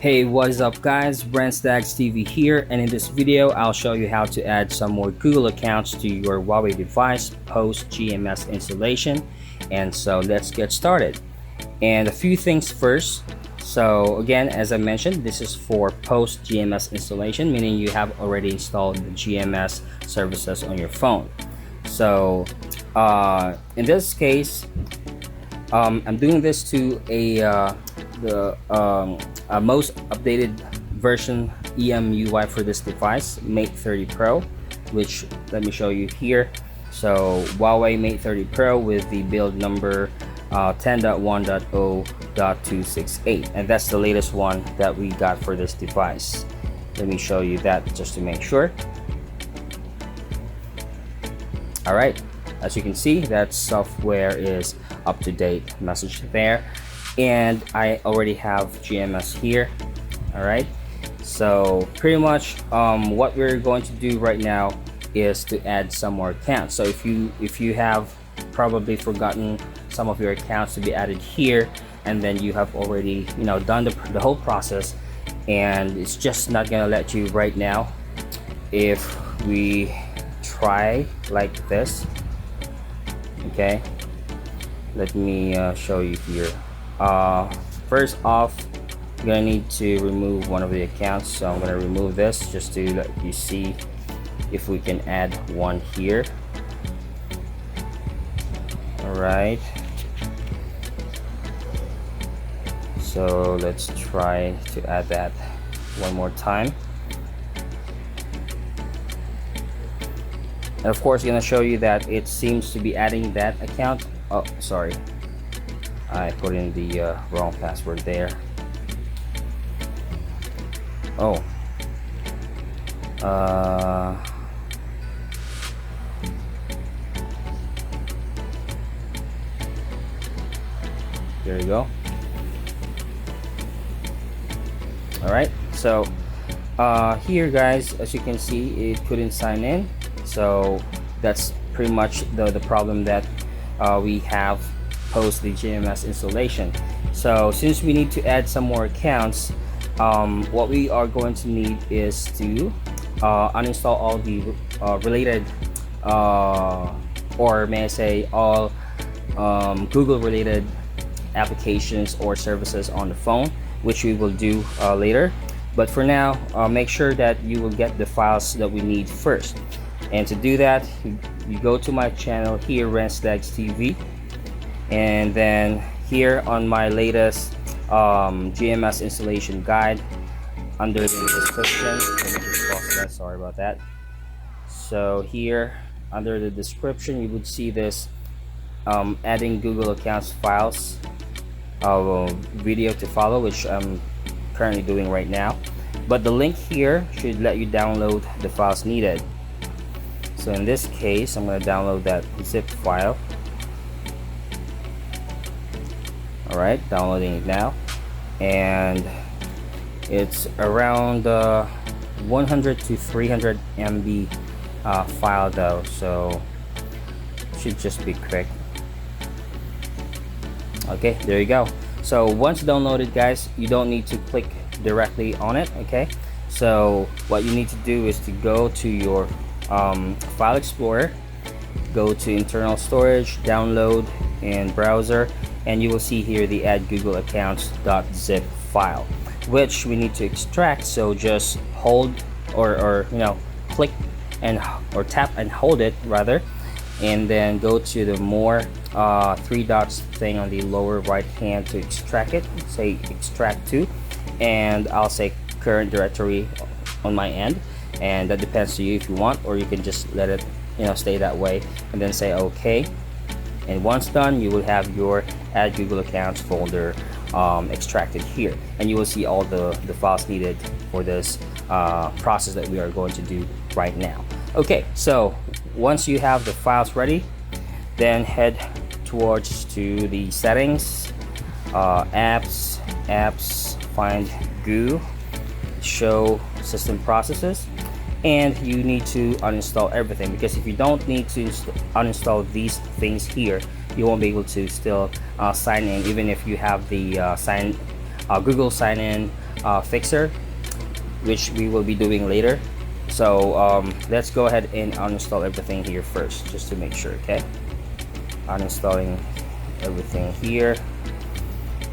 Hey, what is up guys, Renz Dagz TV here, and in this video I'll show you how to add some more Google accounts to your Huawei device post GMS installation. And so let's get started. And a few things first. So again, as I mentioned, this is for post GMS installation, meaning you have already installed the GMS services on your phone. So in this case, I'm doing this to the most updated version EMUI for this device, Mate 30 Pro, which let me show you here. So Huawei Mate 30 Pro with the build number 10.1.0.268, and that's the latest one that we got for this device. Let me show you that just to make sure. All right, as you can see, that software is up to date message there, and I already have GMS here. All right, so pretty much what we're going to do right now is to add some more accounts. So if you have probably forgotten some of your accounts to be added here, and then you have already done the whole process, and it's just not gonna let you right now. If we try like this, okay, let me show you here. First off, you're gonna need to remove one of the accounts, so I'm gonna remove this just to let you see if we can add one here. All right, so let's try to add that one more time. And of course, I'm gonna show you that it seems to be adding that account. Oh, sorry, I put in the wrong password there. Oh, there you go. All right, so here guys, as you can see, it couldn't sign in, so that's pretty much the problem that we have post the GMS installation. So since we need to add some more accounts, what we are going to need is to uninstall all the related or may I say all Google related applications or services on the phone, which we will do later. But for now, make sure that you will get the files that we need first. And to do that, you go to my channel here, Renz Dagz TV, and then here on my latest GMS installation guide, under the description, let me just pause that, sorry about that. So here under the description, you would see this adding Google accounts files video to follow, which I'm currently doing right now. But the link here should let you download the files needed. So in this case, I'm going to download that zip file. All right, downloading it now, and it's around 100 to 300 MB file though, so it should just be quick. Okay, there you go. So once downloaded guys, you don't need to click directly on it. Okay, so what you need to do is to go to your file explorer, go to internal storage, download, and browser, and you will see here the add Google accounts.zip file, which we need to extract. So just hold or click and or tap and hold it rather, and then go to the more three dots thing on the lower right hand to extract it. Say extract to, and I'll say current directory on my end, and that depends to you if you want, or you can just let it stay that way and then say okay. And once done, you will have your add Google accounts folder extracted here, and you will see all the files needed for this process that we are going to do right now. Okay, so once you have the files ready, then head towards to the settings, apps, find Goo, show system processes, and you need to uninstall everything, because if you don't need to uninstall these things here, you won't be able to still sign in, even if you have the Google sign in fixer, which we will be doing later. So let's go ahead and uninstall everything here first, just to make sure. Okay, uninstalling everything here,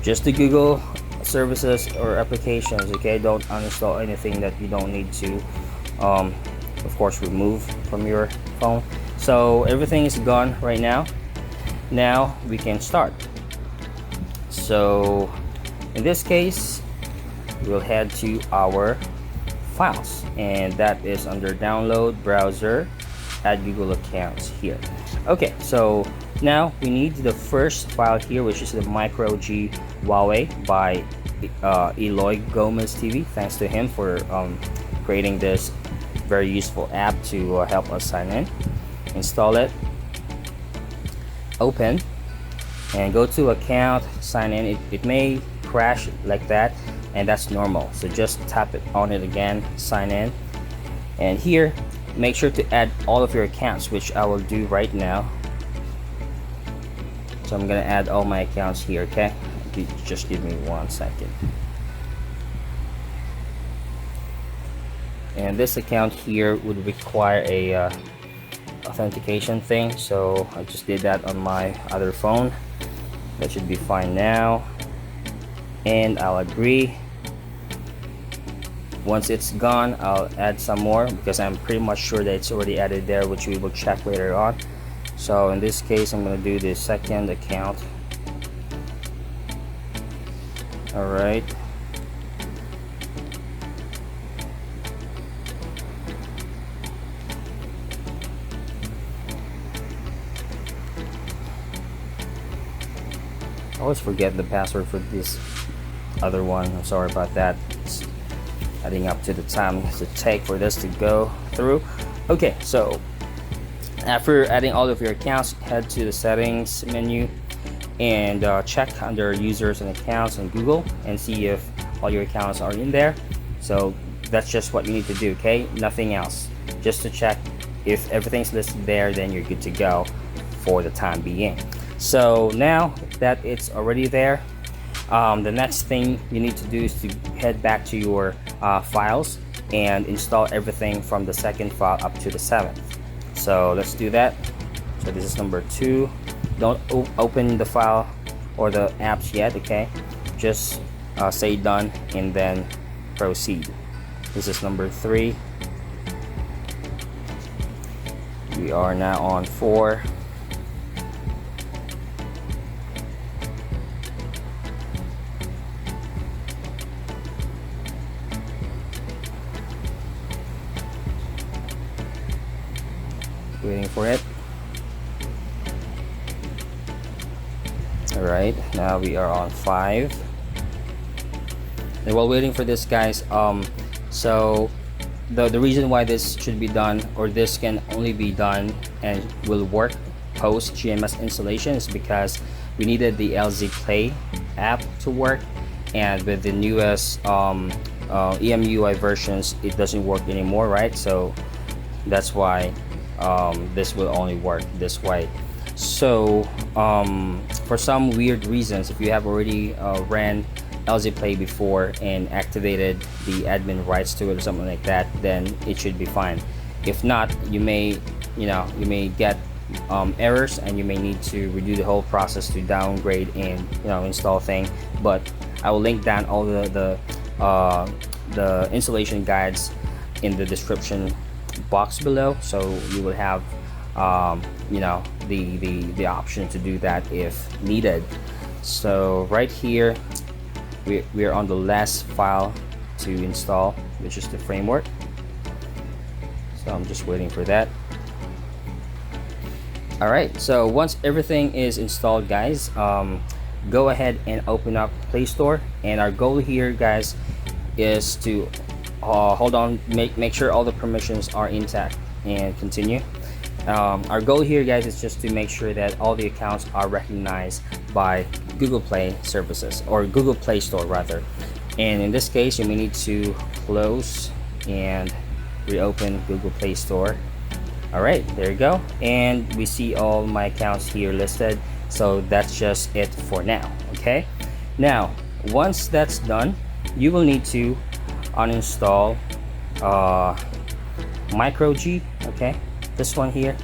just the Google services or applications. Okay, don't uninstall anything that you don't need to of course remove from your phone. So everything is gone right now. Now we can start. So in this case, we'll head to our files, and that is under download, browser, add Google accounts here. Okay, so now we need the first file here, which is the micro G Huawei by Eloy Gomez TV. Thanks to him for creating this very useful app to help us sign in. Install it, open, and go to account, sign in. It may crash like that, and that's normal, so just tap it on it again, sign in, and here make sure to add all of your accounts, which I will do right now. So I'm gonna add all my accounts here. Okay, just give me 1 second. And this account here would require a authentication thing, so I just did that on my other phone. That should be fine now, and I'll agree. Once it's gone, I'll add some more, because I'm pretty much sure that it's already added there, which we will check later on. So in this case, I'm going to do the second account. All right. I always forget the password for this other one. I'm sorry about that. It's adding up to the time it to take for this to go through. Okay, so after adding all of your accounts, head to the settings menu and check under users and accounts on Google and see if all your accounts are in there. So that's just what you need to do. Okay, nothing else, just to check if everything's listed there, then you're good to go for the time being. So now that it's already there, the next thing you need to do is to head back to your files and install everything from the second file up to the 7th. So let's do that. So this is number 2. Don't open the file or the apps yet. Okay, just say done and then proceed. This is number 3. We are now on 4. Waiting for it. All right, now we are on 5. And while waiting for this, guys, so the reason why this should be done, or this can only be done and will work post GMS installation, is because we needed the LZ Play app to work, and with the newest EMUI versions, it doesn't work anymore, right? So that's why this will only work this way. So for some weird reasons, if you have already ran LZ Play before and activated the admin rights to it or something like that, then it should be fine. If not, you may get errors, and you may need to redo the whole process to downgrade and install thing. But I will link down all the installation guides in the description box below, so you will have the option to do that if needed. So right here we are on the last file to install, which is the framework. So I'm just waiting for that. All right, so once everything is installed, guys, go ahead and open up Play Store, and our goal here, guys, is to hold on, make sure all the permissions are intact, and continue. Our goal here, guys, is just to make sure that all the accounts are recognized by Google Play services, or Google Play Store rather. And in this case, you may need to close and reopen Google Play Store. All right, there you go, and we see all my accounts here listed. So that's just it for now. Okay, now once that's done, you will need to uninstall micro G, okay, this one here.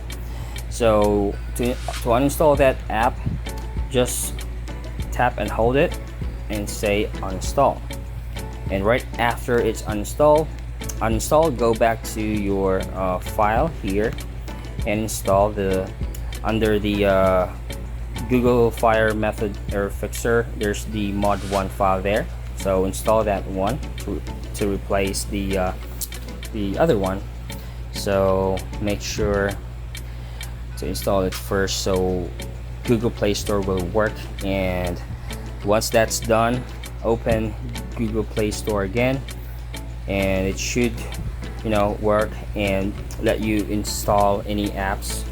So to uninstall that app, just tap and hold it and say uninstall, and right after it's uninstalled, go back to your file here and install the under the Google Fire method or fixer. There's the mod 1 file there, so install that one to replace the other one. So make sure to install it first so Google Play Store will work, and once that's done, open Google Play Store again, and it should, you know, work and let you install any apps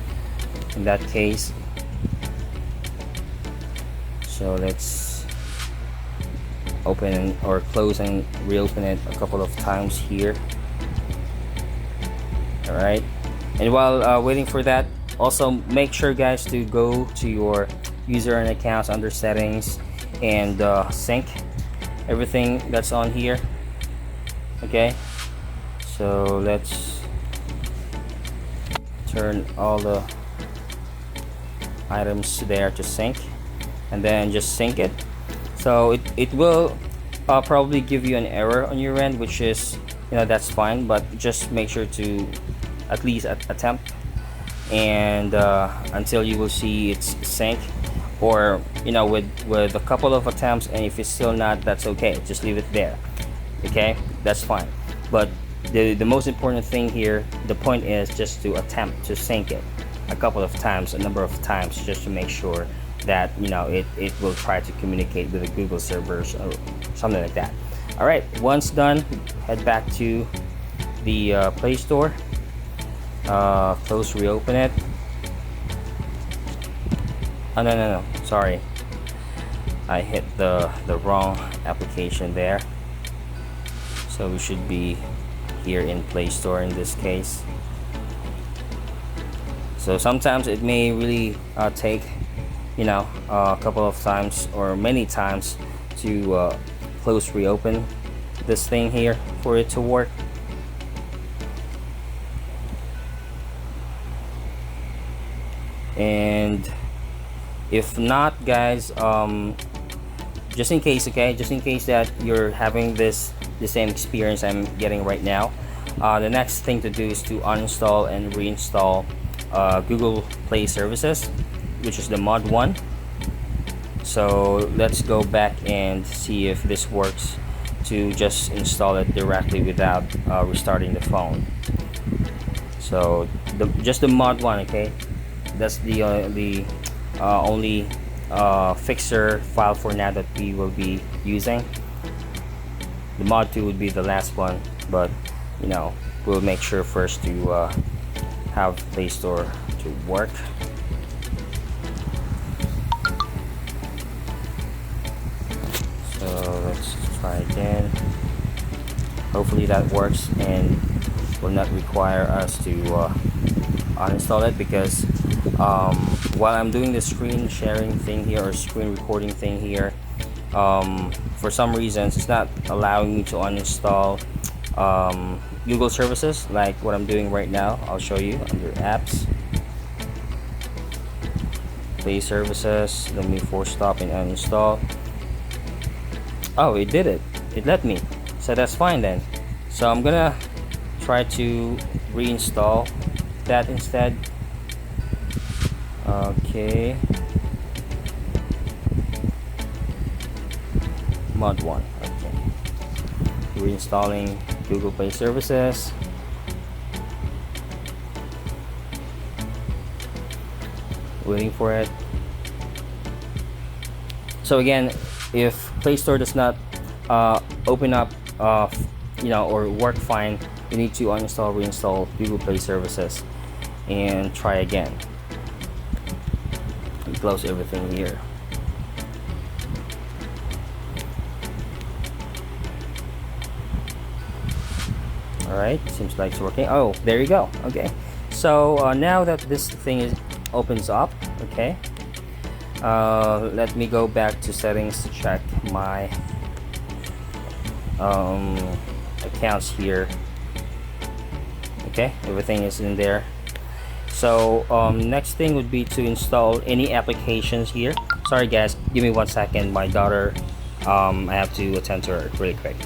in that case. So let's open or close and reopen it a couple of times here. All right, and while waiting for that, also make sure, guys, to go to your user and accounts under settings and sync everything that's on here. Okay, so let's turn all the items there to sync, and then just sync it. So it will probably give you an error on your end, which is, you know, that's fine, but just make sure to at least attempt, and until you will see it's sync, or, you know, with a couple of attempts, and if it's still not, that's okay, just leave it there. Okay, that's fine. But the most important thing here, the point is just to attempt to sync it a couple of times, a number of times, just to make sure that, you know, it will try to communicate with the Google servers or something like that. All right, once done, head back to the Play Store, close, reopen it. Oh, no, sorry, I hit the wrong application there. So we should be here in Play Store in this case. So sometimes it may really take, you know, a couple of times or many times to close, reopen this thing here for it to work. And if not, guys, just in case, okay, just in case that you're having the same experience I'm getting right now, the next thing to do is to uninstall and reinstall Google Play Services, which is the mod 1. So let's go back and see if this works, to just install it directly without restarting the phone. So just the mod 1, okay, that's the only fixer file for now that we will be using. The mod 2 would be the last one, but, you know, we'll make sure first to have Play Store to work. So let's try again. Hopefully that works and will not require us to uninstall it, because while I'm doing the screen sharing thing here or screen recording thing here, for some reasons it's not allowing me to uninstall Google services like what I'm doing right now. I'll show you under apps, Play Services. Let me force stop and uninstall. Oh, it did it. It let me. So that's fine then. So I'm gonna try to reinstall that instead. Okay. Mod 1. Okay. Reinstalling Google Play Services. Waiting for it. So again, if Play Store does not open up, you know, or work fine, you need to uninstall, reinstall Google Play Services and try again. And close everything here. Alright, seems like it's working. Oh, there you go. Okay, so now that this thing opens up, okay, let me go back to settings to check my accounts here. Okay, everything is in there. So next thing would be to install any applications here. Sorry guys, give me 1 second. My daughter, I have to attend to her really quick.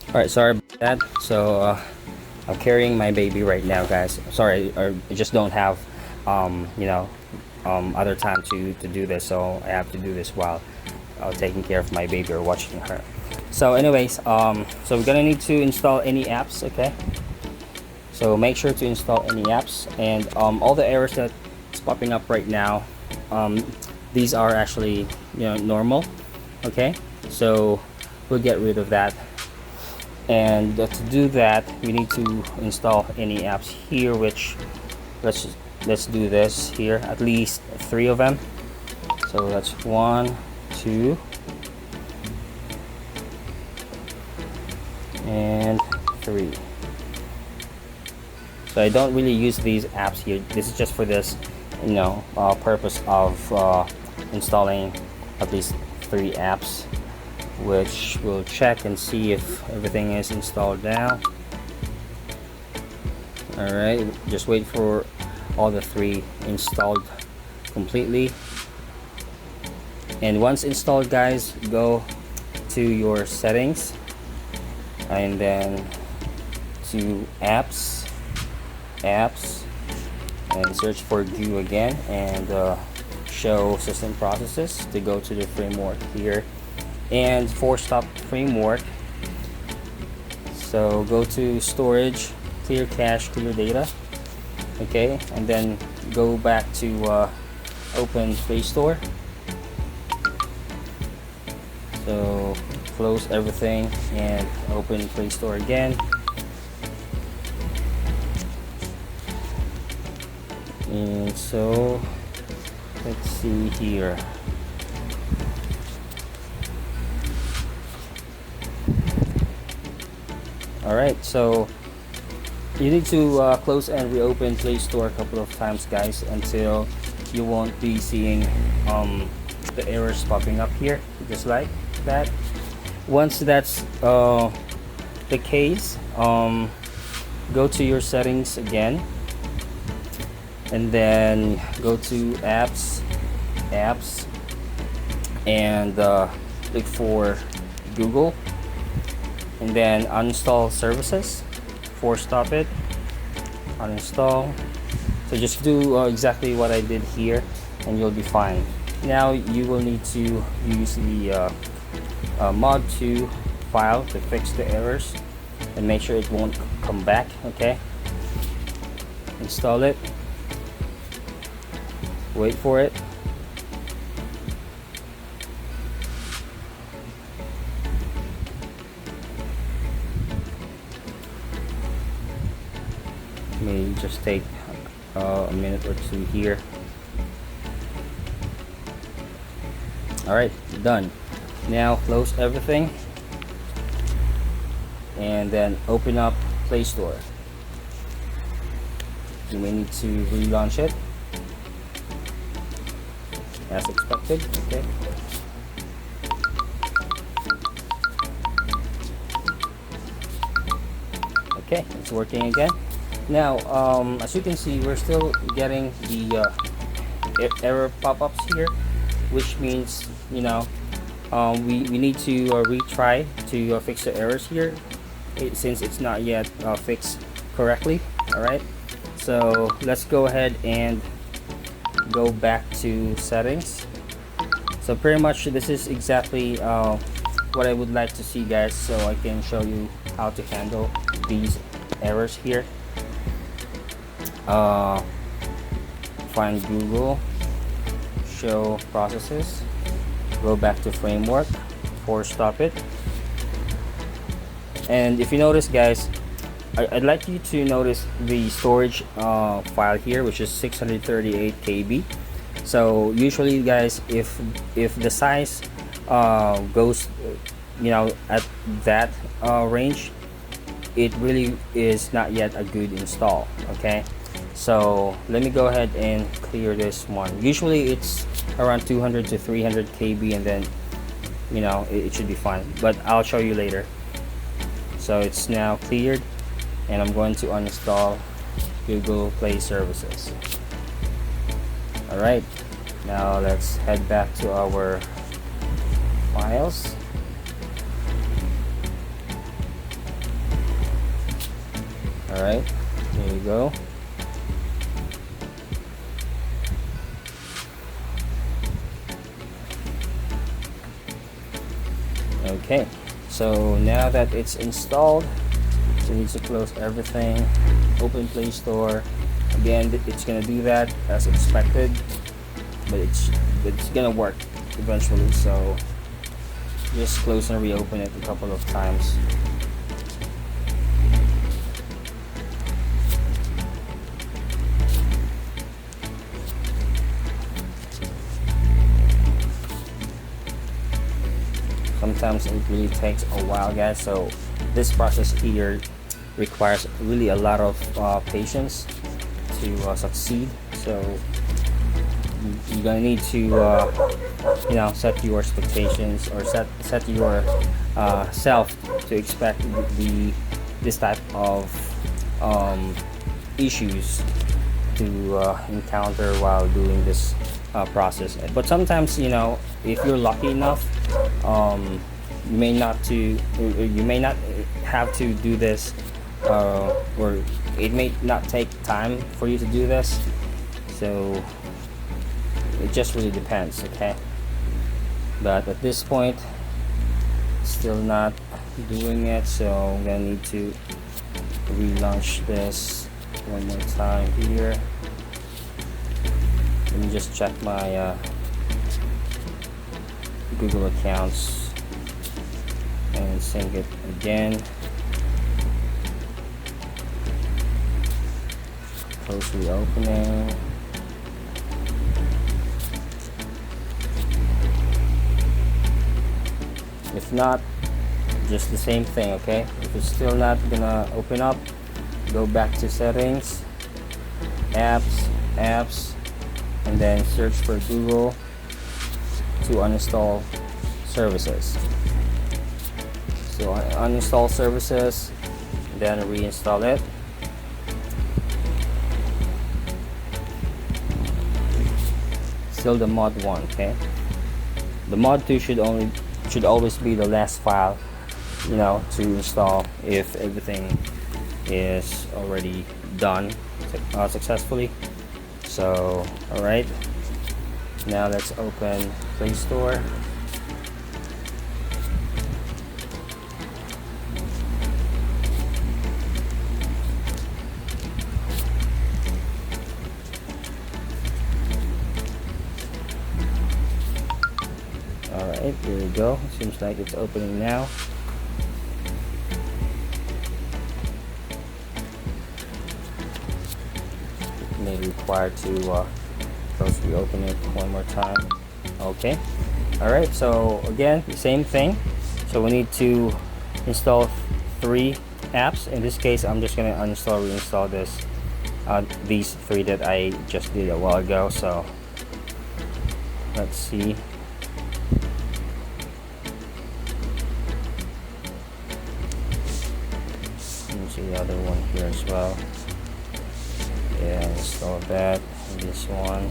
Alright, sorry about that. So I'm carrying my baby right now, guys. Sorry, I just don't have other time to do this, so I have to do this while taking care of my baby or watching her. So anyways, so we're gonna need to install any apps. Okay, so make sure to install any apps, and all the errors that's popping up right now, these are actually normal. Okay, so we'll get rid of that. And to do that, we need to install any apps here, which let's do this here, at least 3 of them. So that's 1, 2, and 3. So I don't really use these apps here. This is just for this purpose of installing at least 3 apps, which we'll check and see if everything is installed now. Alright, just wait for all the 3 installed completely. And once installed, guys, go to your settings and then to apps, and search for GUI again, and show system processes to go to the framework here, and force stop framework. So go to storage, clear cache, clear data. Okay, and then go back to open Play Store. So close everything and open Play Store again. And so let's see here. Alright, so you need to close and reopen Play Store a couple of times, guys, until you won't be seeing the errors popping up here, just like that. Once that's the case, go to your settings again, and then go to apps, and look for Google, and then uninstall services, force stop it, uninstall. So just do exactly what I did here and you'll be fine. Now you will need to use the mod2 file to fix the errors and make sure it won't come back. Okay, install it, wait for it. May just take a minute or 2 here. Alright, done. Now close everything and then open up Play Store. You may need to relaunch it as expected. Okay. Okay, it's working again. Now, as you can see, we're still getting the error pop-ups here, which means we need to retry to fix the errors here, since it's not yet fixed correctly. All right, so let's go ahead and go back to settings. So pretty much this is exactly what I would like to see, guys, so I can show you how to handle these errors here. Find Google, show processes, go back to framework, force stop it. And if you notice, guys, I'd like you to notice the storage file here, which is 638 KB. So usually guys, if the size goes at that range, it really is not yet a good install. Okay, so let me go ahead and clear this one. Usually it's around 200 to 300 KB, and then it should be fine, but I'll show you later. So it's now cleared, and I'm going to uninstall Google Play services. Alright, now let's head back to our files. Alright, here you go. Okay, so now that it's installed, so you need to close everything, open Play Store. Again, it's gonna do that as expected, but it's gonna work eventually, so just close and reopen it a couple of times. Sometimes it really takes a while, guys, so this process here requires really a lot of patience to succeed. So you're gonna need to set your expectations, or set your self to expect this type of issues to encounter while doing this process. But sometimes, if you're lucky enough, you may not have to do this, or it may not take time for you to do this, so it just really depends. Okay, but at this point still not doing it, so I'm gonna need to relaunch this one more time here. Let me just check my Google accounts and sync it again. Close reopening. If not, just the same thing. Okay, if it's still not gonna open up, go back to settings, apps, and then search for Google to uninstall services. So uninstall services, then reinstall it. Still the mod 1. Okay, the mod 2 should always be the last file to install if everything is already done successfully. So alright, now let's open Play Store. Alright, here we go. Seems like it's opening now. It may require to close reopen it one more time. Okay, alright, so again, same thing. So we need to install 3 apps. In this case, I'm just gonna uninstall, reinstall these 3 that I just did a while ago. So let's see. The other one here as well. Yeah, install that, and this one.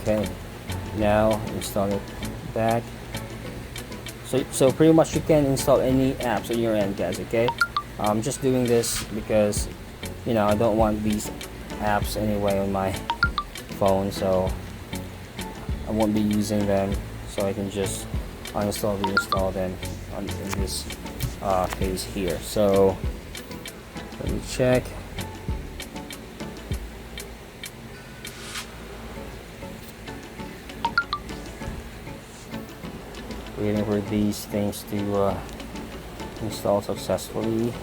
Okay, now install it back. So pretty much you can install any apps on your end, guys. Okay, I'm just doing this because I don't want these apps anyway on my phone, so I won't be using them, so I can just uninstall, reinstall them in this case here. So let me check. Waiting for these things to install successfully.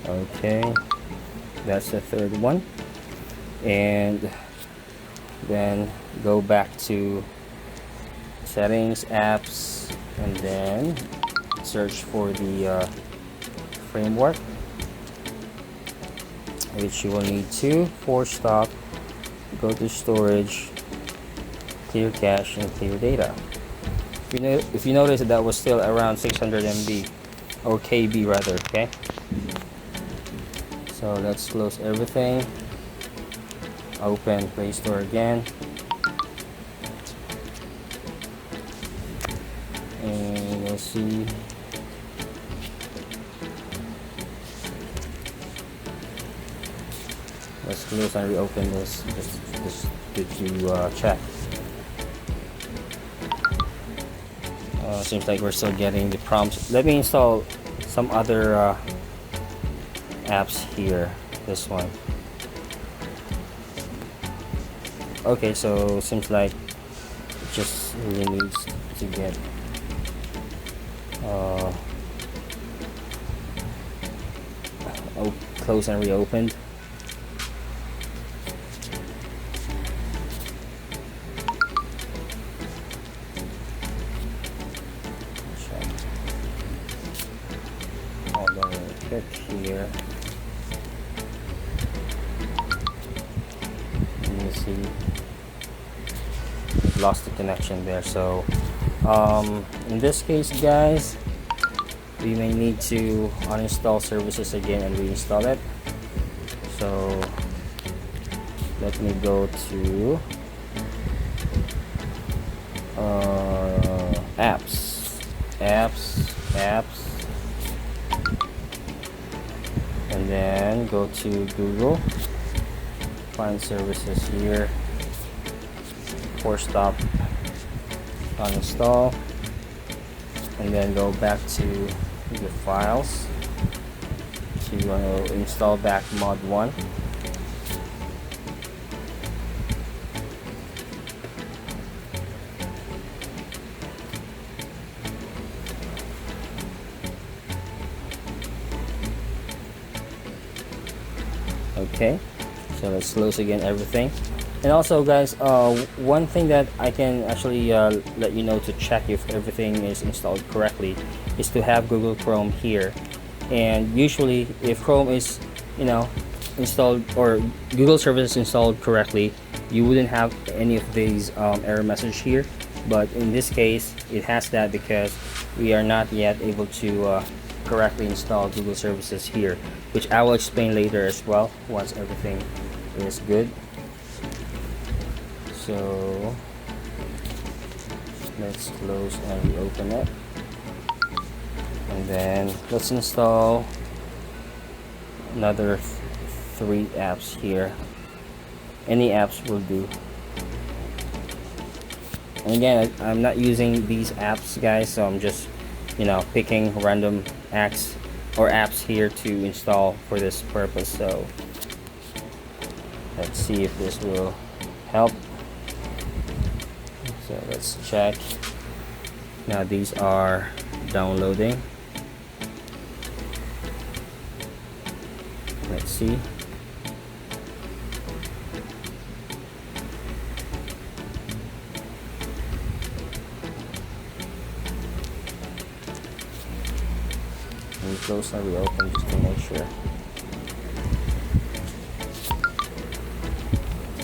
Okay, that's the third one. And then go back to settings, apps, and then search for the framework, which you will need to force stop, go to storage, clear cache, and clear data. If you notice that was still around 600 MB or KB rather. Okay, so let's close everything, open Play Store again, and you'll see let's close and reopen this to check. Seems like we're still getting the prompts. Let me install some other apps here. This one. Okay, so seems like it just really needs to get closed and reopened. Hold on, click here. You see, lost the connection there. So in this case, guys, we may need to uninstall services again and reinstall it. So let me go to apps, and then go to Google, find services here, force stop, uninstall, and then go back to the files. So you want to install back mod 1. Okay, so let's close again everything. And also, guys, one thing that I can actually let you know to check if everything is installed correctly is to have Google Chrome here. And usually if Chrome is installed, or Google services installed correctly, you wouldn't have any of these error message here. But in this case, it has that because we are not yet able to correctly install Google services here, which I will explain later as well once everything is good. So let's close and reopen it, and then let's install another 3 apps here. Any apps will do. And again, I'm not using these apps, guys, so I'm just picking random apps here to install for this purpose. So let's see if this will help. So let's check. Now these are downloading. Let's see. We close and reopen just to make sure.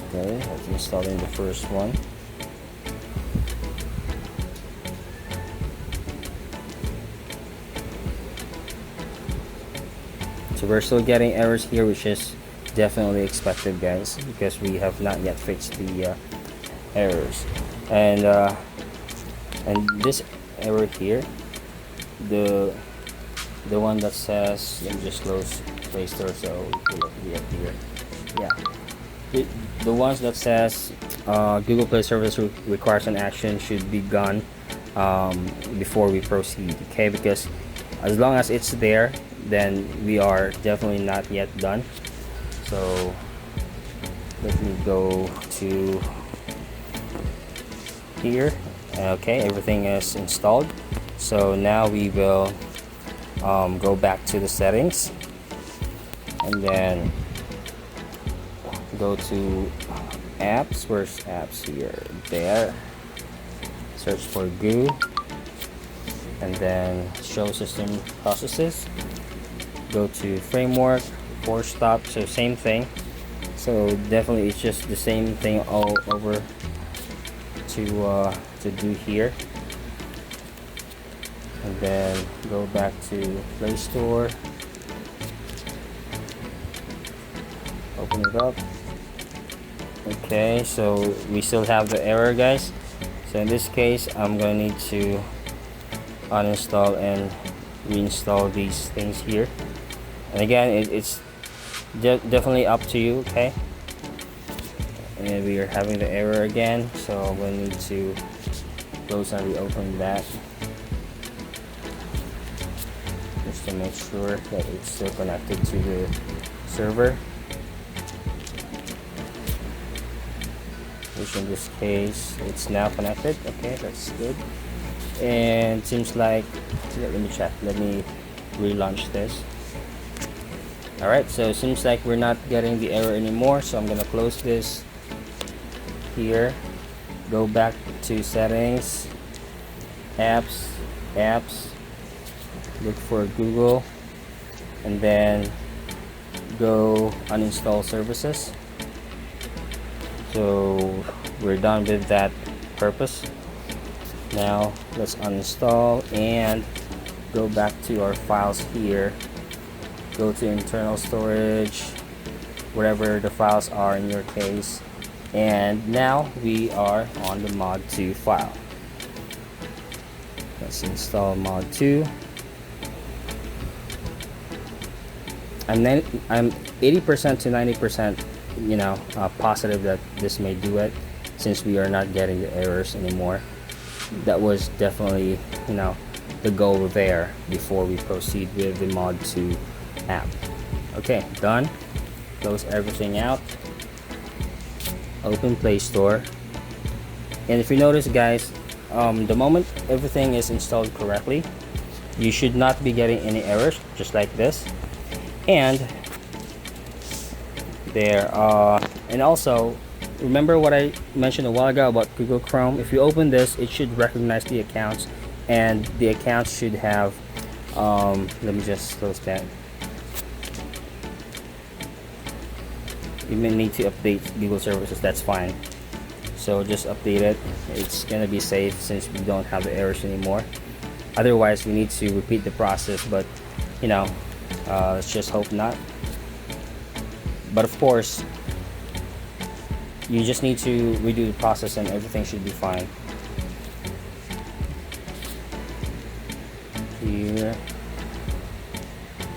Okay, let's install in the first one. So we're still getting errors here, which is definitely expected, guys, because we have not yet fixed the errors. And this error here, the one that says, let me just close Play Store so it will be up here. Yeah, the ones that says Google Play Service requires an action should be gone before we proceed. Okay, because as long as it's there, then we are definitely not yet done. So let me go to here. Okay, everything is installed. So now we will go back to the settings, and then go to apps. Where's apps? Here, there. Search for GUI, and then show system processes. Go to framework, force stop. So same thing. So definitely it's just the same thing all over to do here. And then go back to Play Store, open it up. Okay, so we still have the error, guys. So in this case, I'm gonna need to uninstall and reinstall these things here. And again, it's definitely up to you. Okay, and we are having the error again, so we need to close and reopen that, just to make sure that it's still connected to the server, which in this case it's now connected. Okay, that's good. And it seems like, let me check, let me relaunch this. Alright, so it seems like we're not getting the error anymore, so I'm gonna close this here, go back to settings, apps, look for Google, and then go uninstall services. So we're done with that purpose. Now let's uninstall and go back to our files here. Go to internal storage, wherever the files are in your case, and now we are on the mod 2 file. Let's install mod 2. I'm 80% to 90%, positive that this may do it, since we are not getting the errors anymore. That was definitely, the goal there before we proceed with the mod 2 app. Okay, done. Close everything out. Open Play Store. And if you notice, guys, the moment everything is installed correctly, you should not be getting any errors, just like this. And there, and also remember what I mentioned a while ago about Google Chrome. If you open this, it should recognize the accounts, and the accounts should have, let me just close that. You may need to update Google services, that's fine. So just update it. It's gonna be safe since we don't have the errors anymore. Otherwise, we need to repeat the process, but let's just hope not. But of course, you just need to redo the process and everything should be fine. Here,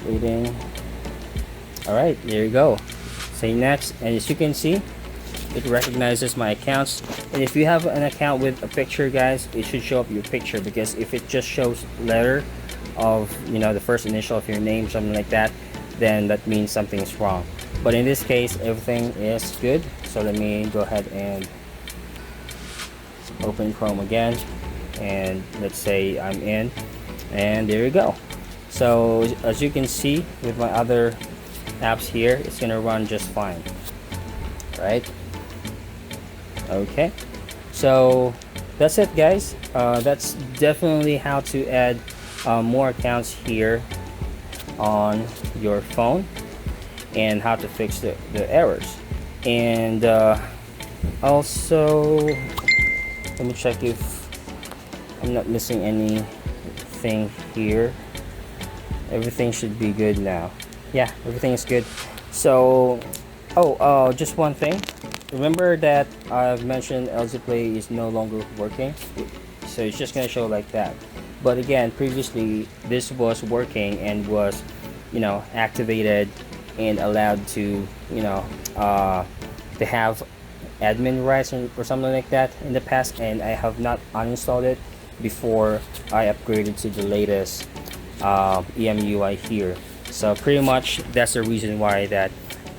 waiting. Alright, there you go. Say next, and as you can see, it recognizes my accounts. And if you have an account with a picture, guys, it should show up your picture, because if it just shows letter of the first initial of your name, something like that, then that means something is wrong. But in this case, everything is good. So let me go ahead and open Chrome again, and let's say I'm in, and there you go. So as you can see with my other apps here, it's gonna run just fine, right? Okay, so that's it, guys. That's definitely how to add more accounts here on your phone, and how to fix the errors. And also, let me check if I'm not missing anything here. Everything should be good now. Yeah, everything is good. So just one thing, remember that I've mentioned LZ Play is no longer working, so it's just gonna show like that. But again, previously this was working and was activated and allowed to to have admin rights or something like that in the past, and I have not uninstalled it before I upgraded to the latest EMUI here. So pretty much that's the reason why that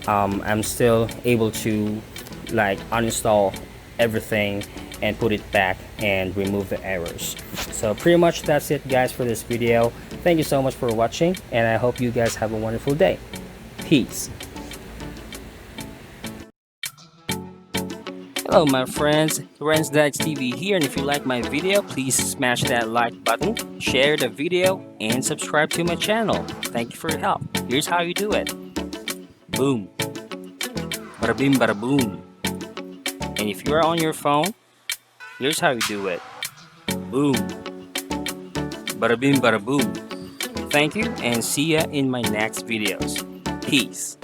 I'm still able to uninstall everything and put it back and remove the errors. So pretty much that's it guys for this video. Thank you so much for watching, and I hope you guys have a wonderful day. Peace. Hello my friends, Renz Dagz TV here, and if you like my video, please smash that like button, share the video, and subscribe to my channel. Thank you for your help. Here's how you do it. Boom. Bada bing bada boom. And if you are on your phone, here's how you do it. Boom. Bada bing bada boom. Thank you, and see ya in my next videos. Peace.